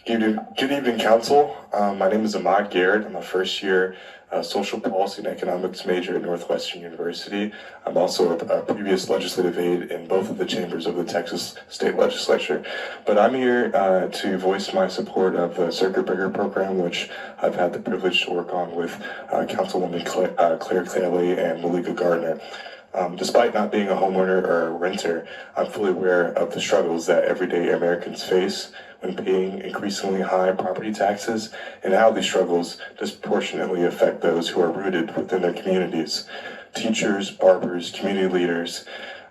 Good evening, Council. My name is Amaad Garrett. I'm a first-year social policy and economics major at Northwestern University. I'm also a previous legislative aide in both of the chambers of the Texas State Legislature. But I'm here to voice my support of the Circuit Breaker program, which I've had the privilege to work on with Councilwoman Clare Kelly and Meleika Gardner. Despite not being a homeowner or a renter, I'm fully aware of the struggles that everyday Americans face when paying increasingly high property taxes and how these struggles disproportionately affect those who are rooted within their communities. Teachers, barbers, community leaders,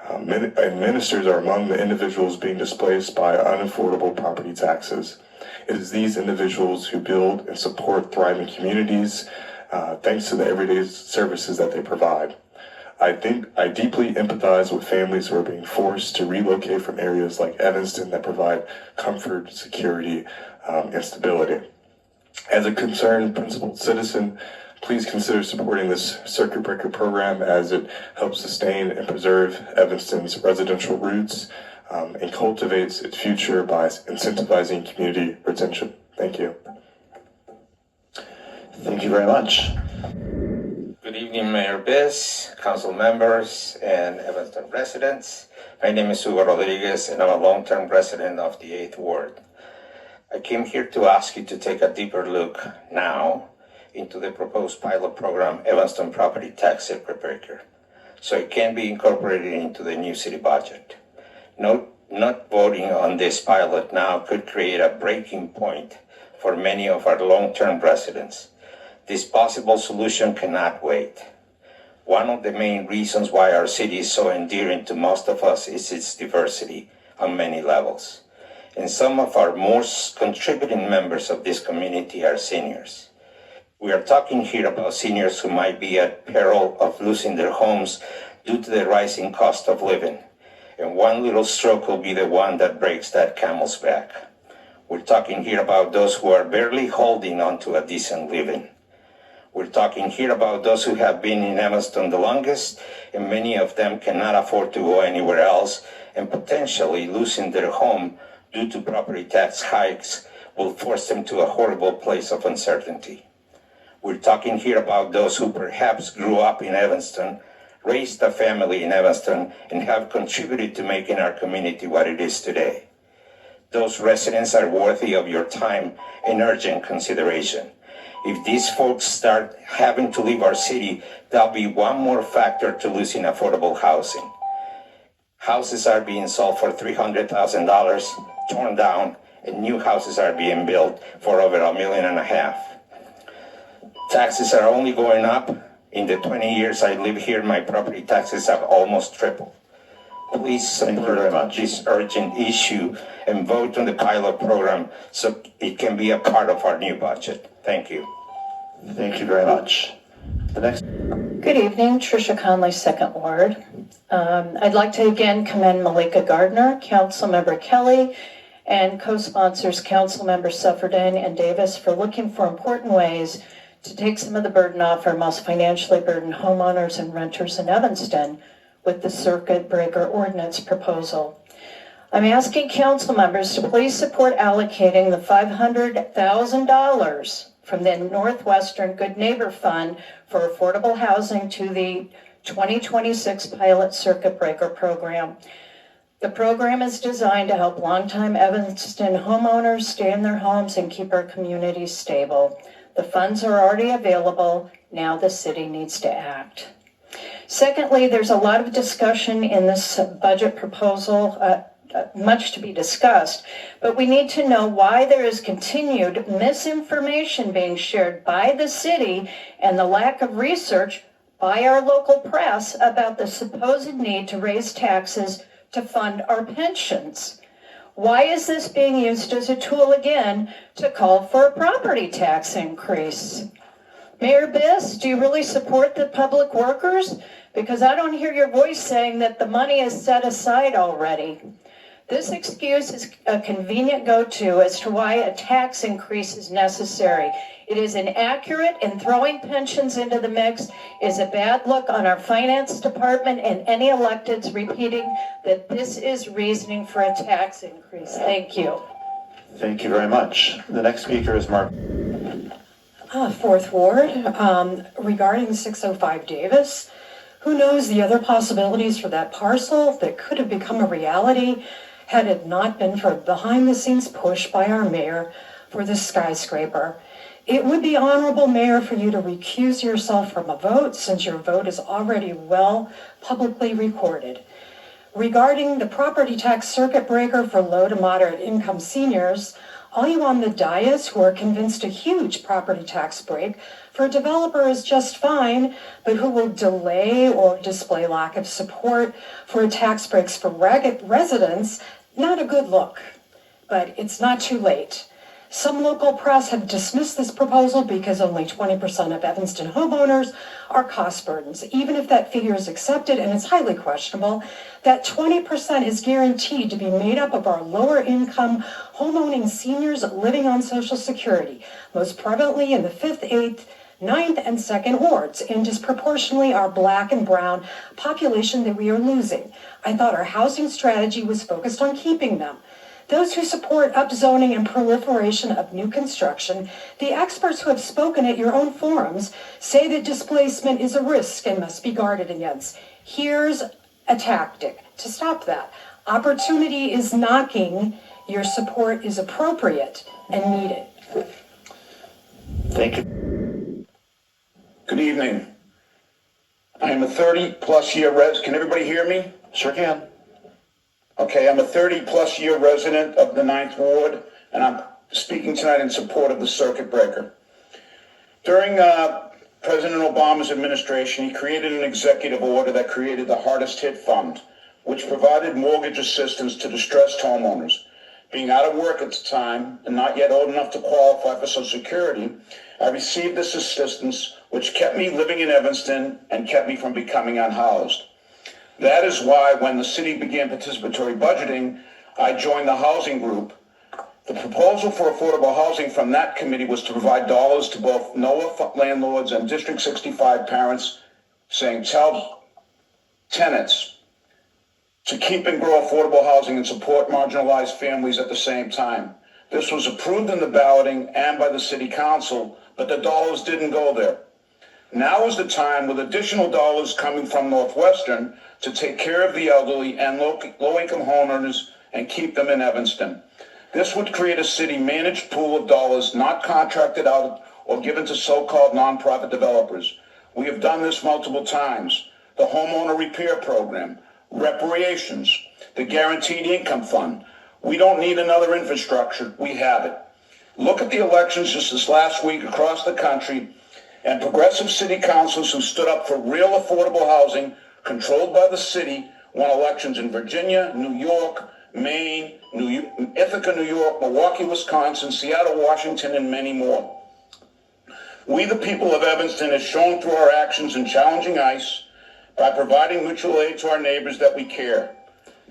and ministers are among the individuals being displaced by unaffordable property taxes. It is these individuals who build and support thriving communities thanks to the everyday services that they provide. I deeply empathize with families who are being forced to relocate from areas like Evanston that provide comfort, security, and stability. As a concerned, principled citizen, please consider supporting this Circuit Breaker program as it helps sustain and preserve Evanston's residential roots and cultivates its future by incentivizing community retention. Thank you. Thank you very much. Good evening, Mayor Biss, council members, and Evanston residents. My name is Hugo Rodriguez, and I'm a long-term resident of the 8th Ward. I came here to ask you to take a deeper look now into the proposed pilot program, Evanston Property Tax Circuit Breaker, so it can be incorporated into the new city budget. Not voting on this pilot now could create a breaking point for many of our long-term residents. This possible solution cannot wait. One of the main reasons why our city is so endearing to most of us is its diversity on many levels. And some of our most contributing members of this community are seniors. We are talking here about seniors who might be at peril of losing their homes due to the rising cost of living. And one little stroke will be the one that breaks that camel's back. We're talking here about those who are barely holding on to a decent living. We're talking here about those who have been in Evanston the longest, and many of them cannot afford to go anywhere else, and potentially losing their home due to property tax hikes will force them to a horrible place of uncertainty. We're talking here about those who perhaps grew up in Evanston, raised a family in Evanston, and have contributed to making our community what it is today. Those residents are worthy of your time and urgent consideration. If these folks start having to leave our city, that'll be one more factor to losing affordable housing. Houses are being sold for $300,000, torn down, and new houses are being built for over $1.5 million. Taxes are only going up. In the 20 years I live here, my property taxes have almost tripled. Please support this urgent issue and vote on the pilot program so it can be a part of our new budget. Thank you. Thank you very much. The next. Good evening, Tricia Conley, 2nd Ward. I'd like to again commend Meleika Gardner, Councilmember Kelly, and co-sponsors Councilmember Suffredin and Davis for looking for important ways to take some of the burden off our most financially burdened homeowners and renters in Evanston with the Circuit Breaker Ordinance proposal. I'm asking council members to please support allocating the $500,000 from the Northwestern Good Neighbor Fund for affordable housing to the 2026 pilot Circuit Breaker program. The program is designed to help longtime Evanston homeowners stay in their homes and keep our communities stable. The funds are already available. Now the city needs to act. Secondly, there's a lot of discussion in this budget proposal, much to be discussed, but we need to know why there is continued misinformation being shared by the city and the lack of research by our local press about the supposed need to raise taxes to fund our pensions. Why is this being used as a tool again to call for a property tax increase? Mayor Biss, do you really support the public workers? Because I don't hear your voice saying that the money is set aside already. This excuse is a convenient go-to as to why a tax increase is necessary. It is inaccurate, and throwing pensions into the mix is a bad look on our finance department and any electeds repeating that this is reasoning for a tax increase. Thank you. Thank you very much. The next speaker is Mark. Fourth Ward, regarding 605 Davis, who knows the other possibilities for that parcel that could have become a reality had it not been for a behind-the-scenes push by our mayor for the skyscraper. It would be honorable, Mayor, for you to recuse yourself from a vote since your vote is already well publicly recorded. Regarding the property tax circuit breaker for low to moderate income seniors, all you on the dais who are convinced a huge property tax break for a developer is just fine, but who will delay or display lack of support for tax breaks for residents, not a good look. But it's not too late. Some local press have dismissed this proposal because only 20% of Evanston homeowners are cost burdens. Even if that figure is accepted, and it's highly questionable, that 20% is guaranteed to be made up of our lower income homeowning seniors living on Social Security, most prevalently in the 5th, 8th, 9th, and 2nd wards, and disproportionately our Black and brown population that we are losing. I thought our housing strategy was focused on keeping them. Those who support upzoning and proliferation of new construction, the experts who have spoken at your own forums, say that displacement is a risk and must be guarded against. Here's a tactic to stop that. Opportunity is knocking. Your support is appropriate and needed. Thank you. Good evening. I am a 30-plus year Can everybody hear me? Sure can. Okay, I'm a 30-plus year resident of the 9th Ward, and I'm speaking tonight in support of the circuit breaker. During President Obama's administration, he created an executive order that created the Hardest Hit Fund, which provided mortgage assistance to distressed homeowners. Being out of work at the time and not yet old enough to qualify for Social Security, I received this assistance, which kept me living in Evanston and kept me from becoming unhoused. That is why when the city began participatory budgeting, I joined the housing group. The proposal for affordable housing from that committee was to provide dollars to both NOAA landlords and District 65 parents, saying tell tenants to keep and grow affordable housing and support marginalized families at the same time. This was approved in the balloting and by the city council, but the dollars didn't go there. Now is the time, with additional dollars coming from Northwestern, to take care of the elderly and low-income homeowners and keep them in Evanston. This would create a city-managed pool of dollars not contracted out or given to so-called nonprofit developers. We have done this multiple times. The homeowner repair program, reparations, the guaranteed income fund. We don't need another infrastructure. We have it. Look at the elections just this last week across the country, and progressive city councils who stood up for real affordable housing controlled by the city won elections in Virginia, New York, Maine, Ithaca, New York, Milwaukee, Wisconsin, Seattle, Washington, and many more. We, the people of Evanston, have shown through our actions in challenging ICE by providing mutual aid to our neighbors that we care.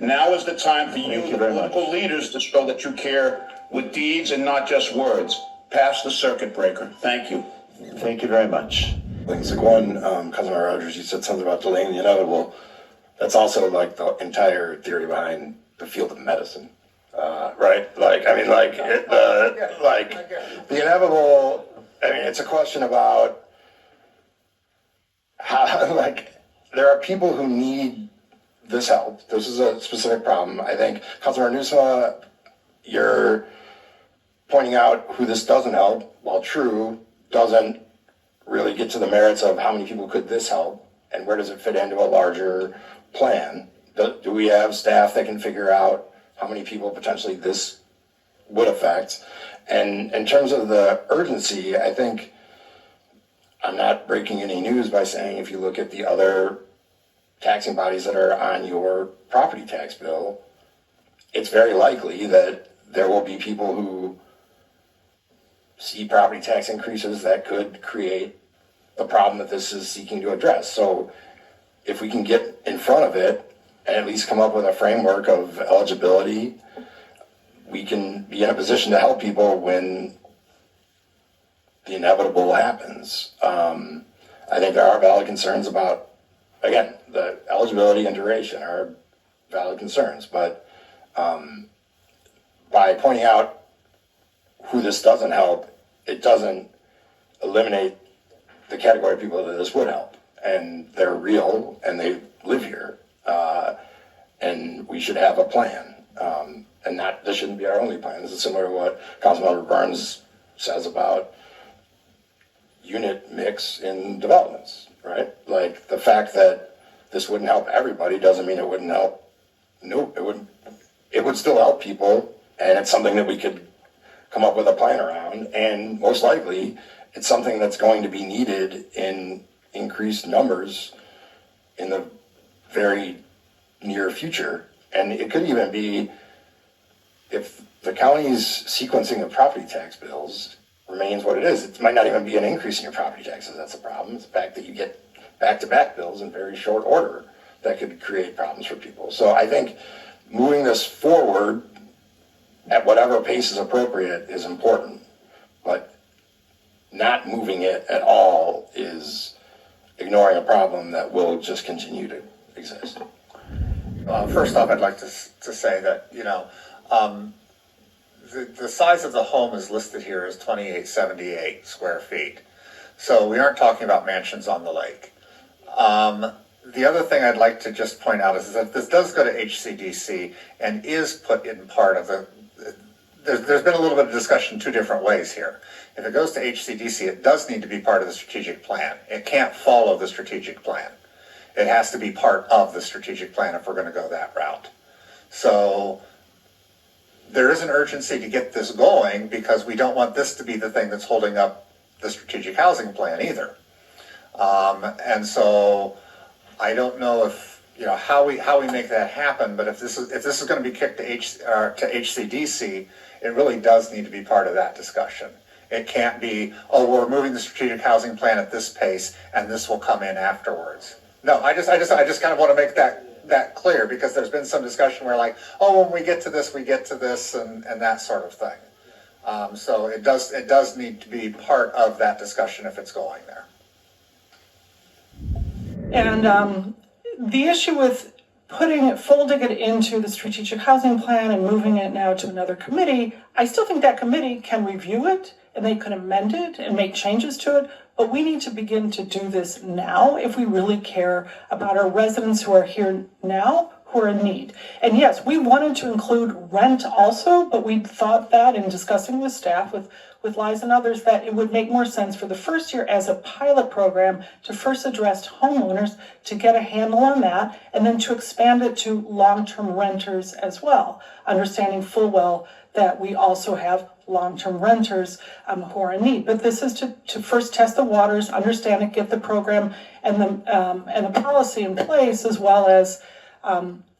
Now is the time for you, the political leaders, to show that you care with deeds and not just words. Pass the circuit breaker. Thank you. Thank you very much. Things like one, Councilmember Rodgers, you said something about delaying the inevitable. That's also like the entire theory behind the field of medicine, right? Like, I mean, like, the inevitable, I mean, it's a question about how, like, there are people who need this help. This is a specific problem. I think, Councilmember Newsoma, you're pointing out who this doesn't help, while true, doesn't really get to the merits of how many people could this help and where does it fit into a larger plan. Do we have staff that can figure out how many people potentially this would affect? And in terms of the urgency, I think I'm not breaking any news by saying if you look at the other taxing bodies that are on your property tax bill, it's very likely that there will be people who see property tax increases that could create the problem that this is seeking to address. So if we can get in front of it and at least come up with a framework of eligibility, we can be in a position to help people when the inevitable happens. I think there are valid concerns about, again, the eligibility and duration are valid concerns, but by pointing out who this doesn't help, it doesn't eliminate the category of people that this would help. And they're real and they live here. And we should have a plan. And this shouldn't be our only plan. This is similar to what Councilmember Burns says about unit mix in developments, right? Like the fact that this wouldn't help everybody doesn't mean it wouldn't help. No, it would still help people, and it's something that we could come up with a plan around, and most likely it's something that's going to be needed in increased numbers in the very near future. And it could even be if the county's sequencing of property tax bills remains what it is. It might not even be an increase in your property taxes that's a problem. It's the fact that you get back-to-back bills in very short order that could create problems for people. So I think moving this forward at whatever pace is appropriate is important, but not moving it at all is ignoring a problem that will just continue to exist. First off, I'd like to say that, the size of the home is listed here as 2878 square feet. So we aren't talking about mansions on the lake. The other thing I'd like to just point out is that this does go to HCDC and is put in part of the, there's been a little bit of discussion two different ways here. If it goes to HCDC, it does need to be part of the strategic plan. It can't follow the strategic plan. It has to be part of the strategic plan if we're going to go that route. So there is an urgency to get this going because we don't want this to be the thing that's holding up the strategic housing plan either. And so I don't know if, how we make that happen, but if this is going to be kicked to HCDC, it really does need to be part of that discussion. It can't be, we're moving the strategic housing plan at this pace and this will come in afterwards. No, I just kind of want to make that clear because there's been some discussion where when we get to this and that sort of thing. So it does need to be part of that discussion if it's going there. And the issue with folding it into the strategic housing plan and moving it now to another committee, I still think that committee can review it and they can amend it and make changes to it, but we need to begin to do this now if we really care about our residents who are here now, who are in need. And yes, we wanted to include rent also, but we thought that in discussing with staff, with Liza and others, that it would make more sense for the first year as a pilot program to first address homeowners to get a handle on that, and then to expand it to long-term renters as well, understanding full well that we also have long-term renters who are in need. But this is to first test the waters, understand it, get the program and the policy in place, as well as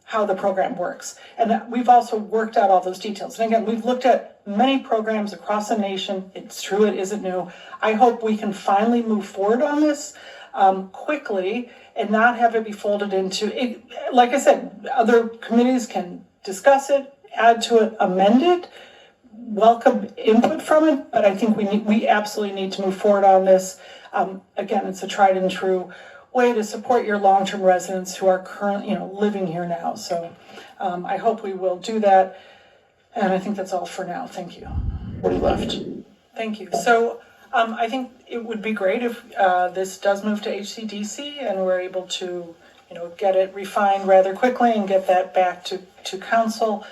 how the program works. And we've also worked out all those details. And again, we've looked at many programs across the nation. It's true, it isn't new. I hope we can finally move forward on this quickly and not have it be folded into it. Like I said, other committees can discuss it, add to it, amend it, welcome input from it, but I think we absolutely need to move forward on this. Again, it's a tried and true way to support your long-term residents who are currently, living here now. So I hope we will do that. And I think that's all for now. Thank you. What are you left? Thank you. So I think it would be great if this does move to HCDC and we're able to, get it refined rather quickly and get that back to council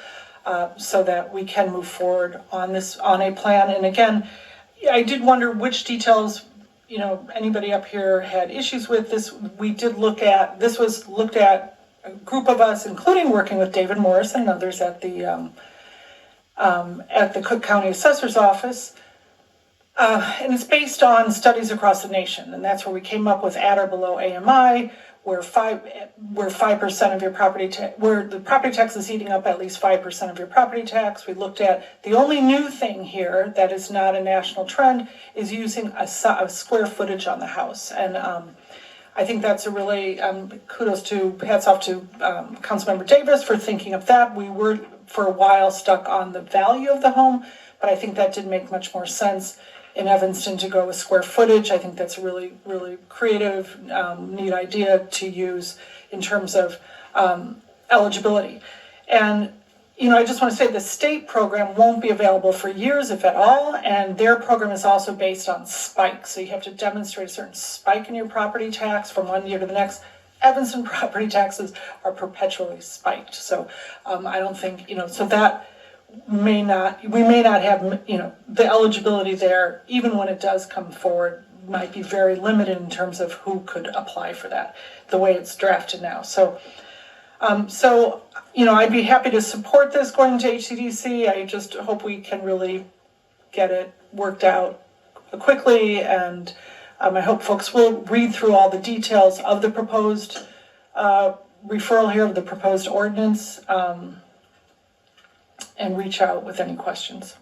so that we can move forward on this, on a plan. And again, I did wonder which details anybody up here had issues with this. This was looked at, a group of us, including working with David Morris and others at the Cook County Assessor's Office. And it's based on studies across the nation. And that's where we came up with at or below AMI, where 5% of your where the property tax is eating up at least 5% of your property tax. We looked at the only new thing here that is not a national trend is using a square footage on the house. And I think that's a really hats off to Councilmember Davis for thinking of that. We were for a while stuck on the value of the home, but I think that did make much more sense in Evanston to go with square footage. I think that's a really, really creative, neat idea to use in terms of eligibility. And, I just want to say the state program won't be available for years, if at all, and their program is also based on spikes. So you have to demonstrate a certain spike in your property tax from one year to the next. Evanston property taxes are perpetually spiked. So I don't think, so that we may not have, the eligibility there, even when it does come forward, might be very limited in terms of who could apply for that, the way it's drafted now. So, I'd be happy to support this going to HCDC. I just hope we can really get it worked out quickly, and I hope folks will read through all the details of the proposed referral here, of the proposed ordinance, and reach out with any questions.